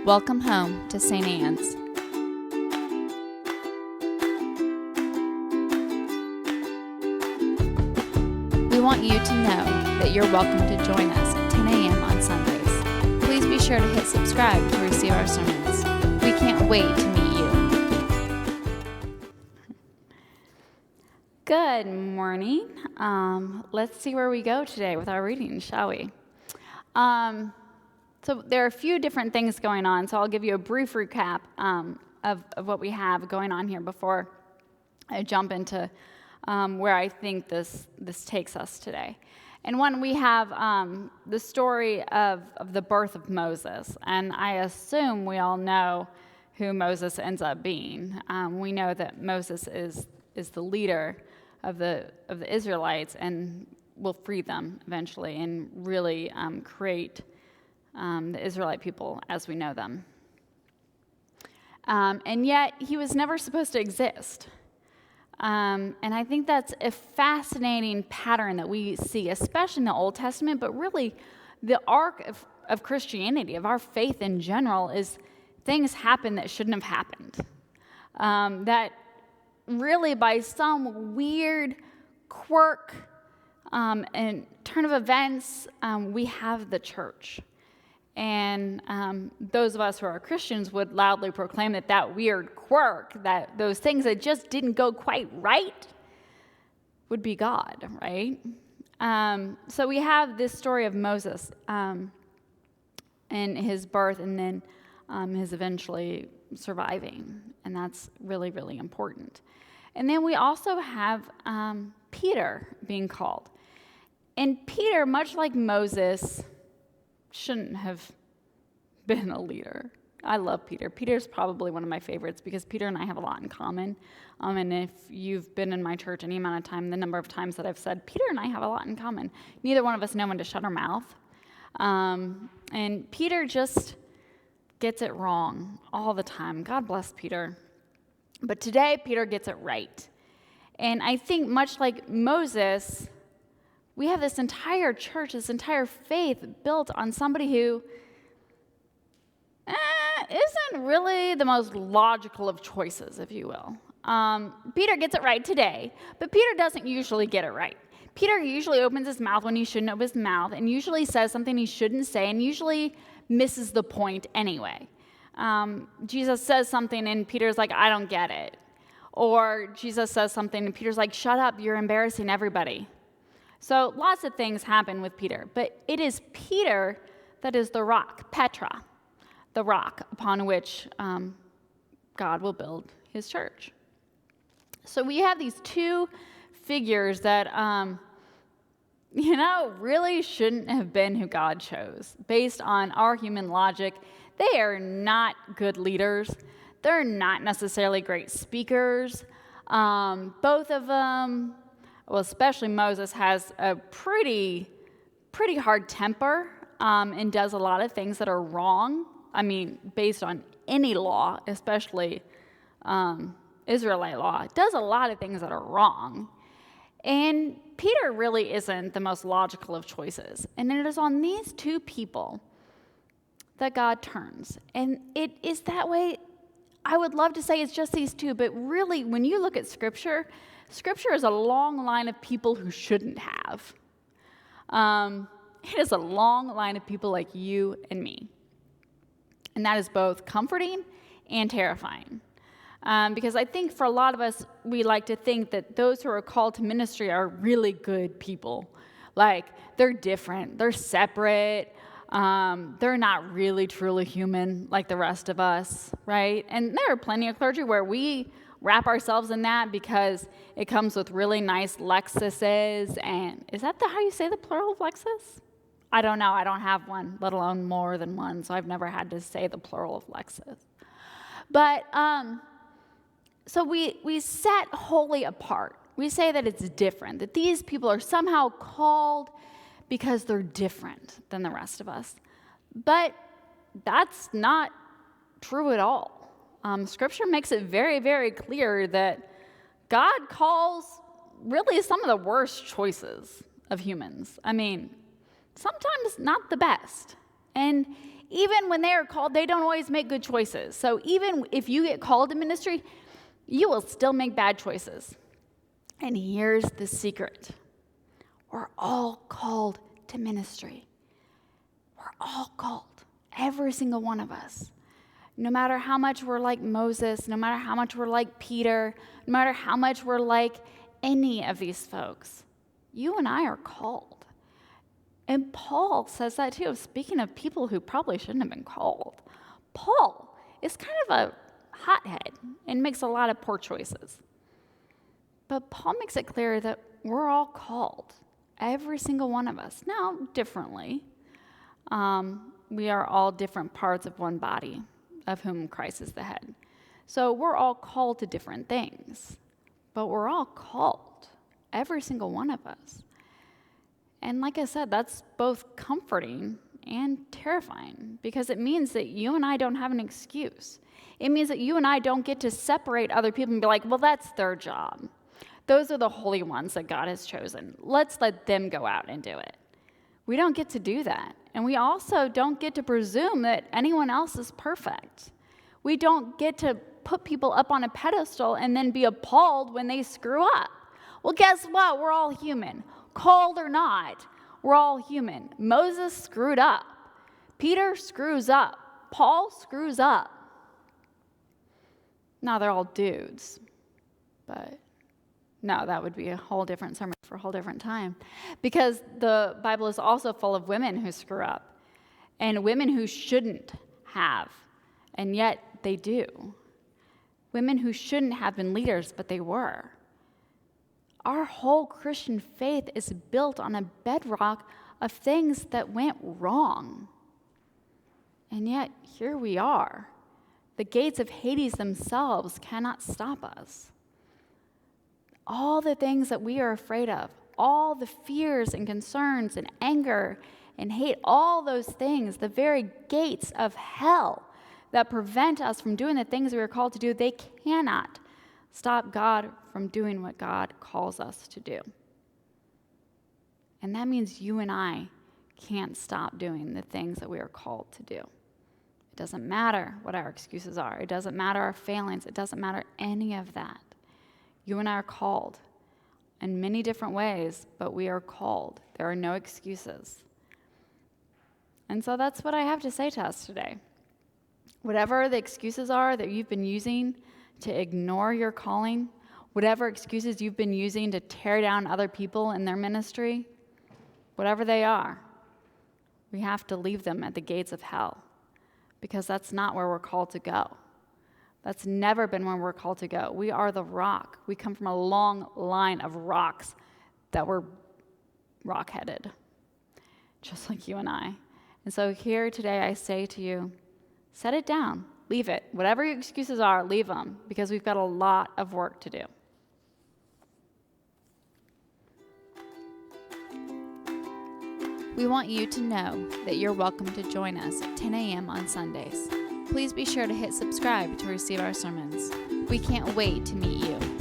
Welcome home to St. Anne's. We want you to know that you're welcome to join us at 10 a.m. on Sundays. Please be sure to hit subscribe to receive our sermons. We can't wait to meet you. Good morning. Let's see where we go today with our reading, shall we? So there are a few different things going on, so I'll give you a brief recap of what we have going on here before I jump into where I think this takes us today. And one, we have the story of the birth of Moses, and I assume we all know who Moses ends up being. We know that Moses is the leader of the Israelites and will free them eventually and really create the Israelite people as we know them. And yet, he was never supposed to exist. And I think that's a fascinating pattern that we see, especially in the Old Testament, but really the arc of Christianity, of our faith in general, is things happen that shouldn't have happened. That really by some weird quirk and turn of events, we have the church. And those of us who are Christians would loudly proclaim that weird quirk, that those things that just didn't go quite right, would be God, right? So we have this story of Moses and his birth and then his eventually surviving. And that's really, really important. And then we also have Peter being called. And Peter, much like Moses, shouldn't have been a leader. I love Peter. Peter's probably one of my favorites because Peter and I have a lot in common. And if you've been in my church any amount of time, the number of times that I've said, Peter and I have a lot in common. Neither one of us know when to shut our mouth. And Peter just gets it wrong all the time. God bless Peter. But today, Peter gets it right. And I think much like Moses, we have this entire church, this entire faith built on somebody who isn't really the most logical of choices, if you will. Peter gets it right today, but Peter doesn't usually get it right. Peter usually opens his mouth when he shouldn't open his mouth and usually says something he shouldn't say and usually misses the point anyway. Jesus says something and Peter's like, I don't get it. Or Jesus says something and Peter's like, shut up, you're embarrassing everybody. So lots of things happen with Peter, but it is Peter that is the rock, Petra, the rock upon which God will build his church. So we have these two figures that, really shouldn't have been who God chose. Based on our human logic, they are not good leaders. They're not necessarily great speakers. Both of them, well, especially Moses, has a pretty hard temper and does a lot of things that are wrong. I mean, based on any law, especially Israelite law, does a lot of things that are wrong. And Peter really isn't the most logical of choices. And it is on these two people that God turns. And it is that way. I would love to say it's just these two, but really, when you look at Scripture is a long line of people who shouldn't have. It is a long line of people like you and me. And that is both comforting and terrifying. Because I think for a lot of us, we like to think that those who are called to ministry are really good people. Like, they're different, they're separate, they're not really truly human like the rest of us, right? And there are plenty of clergy where we wrap ourselves in that because it comes with really nice Lexuses. And is that how you say the plural of Lexus? I don't know. I don't have one, let alone more than one, so I've never had to say the plural of Lexus. But so we set wholly apart. We say that it's different, that these people are somehow called because they're different than the rest of us. But that's not true at all. Scripture makes it very, very clear that God calls really some of the worst choices of humans. I mean, sometimes not the best. And even when they are called, they don't always make good choices. So even if you get called to ministry, you will still make bad choices. And here's the secret. We're all called to ministry. We're all called, every single one of us. No matter how much we're like Moses, no matter how much we're like Peter, no matter how much we're like any of these folks, you and I are called. And Paul says that too. Speaking of people who probably shouldn't have been called, Paul is kind of a hothead and makes a lot of poor choices. But Paul makes it clear that we're all called, every single one of us. Now, differently. We are all different parts of one body, of whom Christ is the head. So we're all called to different things, but we're all called, every single one of us. And like I said, that's both comforting and terrifying, because it means that you and I don't have an excuse. It means that you and I don't get to separate other people and be like, well, that's their job. Those are the holy ones that God has chosen. Let's let them go out and do it. We don't get to do that. And we also don't get to presume that anyone else is perfect. We don't get to put people up on a pedestal and then be appalled when they screw up. Well, guess what? We're all human. Called or not, we're all human. Moses screwed up. Peter screws up. Paul screws up. Now they're all dudes, but no, that would be a whole different sermon for a whole different time. Because the Bible is also full of women who screw up and women who shouldn't have, and yet they do. Women who shouldn't have been leaders, but they were. Our whole Christian faith is built on a bedrock of things that went wrong. And yet, here we are. The gates of Hades themselves cannot stop us. All the things that we are afraid of, all the fears and concerns and anger and hate, all those things, the very gates of hell that prevent us from doing the things we are called to do, they cannot stop God from doing what God calls us to do. And that means you and I can't stop doing the things that we are called to do. It doesn't matter what our excuses are. It doesn't matter our failings. It doesn't matter any of that. You and I are called in many different ways, but we are called. There are no excuses. And so that's what I have to say to us today. Whatever the excuses are that you've been using to ignore your calling, whatever excuses you've been using to tear down other people in their ministry, whatever they are, we have to leave them at the gates of hell, because that's not where we're called to go. That's never been where we're called to go. We are the rock. We come from a long line of rocks that were rock-headed, just like you and I. And so here today I say to you, set it down. Leave it. Whatever your excuses are, leave them, because we've got a lot of work to do. We want you to know that you're welcome to join us at 10 a.m. on Sundays. Please be sure to hit subscribe to receive our sermons. We can't wait to meet you.